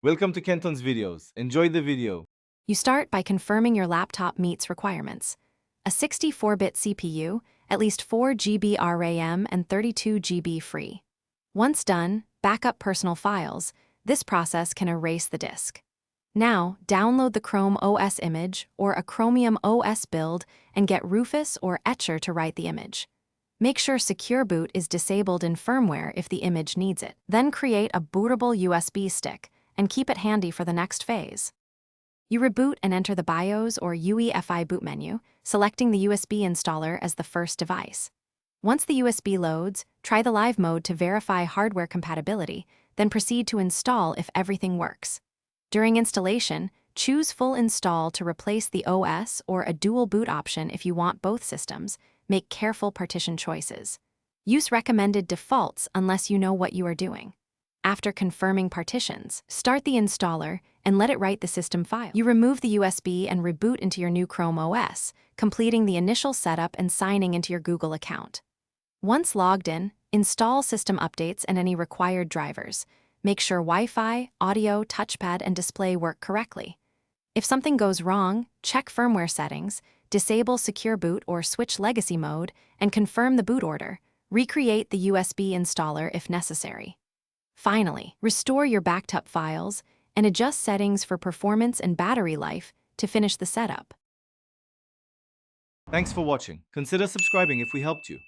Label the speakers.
Speaker 1: Welcome to Kenton's videos. Enjoy the video.
Speaker 2: You start by confirming your laptop meets requirements. A 64-bit CPU, at least 4 GB RAM and 32 GB free. Once done, backup personal files. This process can erase the disk. Now, download the Chrome OS image or a Chromium OS build and get Rufus or Etcher to write the image. Make sure Secure Boot is disabled in firmware if the image needs it. Then create a bootable USB stick and keep it handy for the next phase. You reboot and enter the BIOS or UEFI boot menu, selecting the USB installer as the first device. Once the USB loads, try the live mode to verify hardware compatibility, then proceed to install if everything works. During installation, choose Full Install to replace the OS or a dual boot option if you want both systems. Make careful partition choices. Use recommended defaults unless you know what you are doing. After confirming partitions, start the installer and let it write the system file. You remove the USB and reboot into your new Chrome OS, completing the initial setup and signing into your Google account. Once logged in, install system updates and any required drivers. Make sure Wi-Fi, audio, touchpad, and display work correctly. If something goes wrong, check firmware settings, disable Secure Boot or switch legacy mode, and confirm the boot order. Recreate the USB installer if necessary. Finally, restore your backed up files and adjust settings for performance and battery life to finish the setup.
Speaker 1: Thanks for watching. Consider subscribing if we helped you.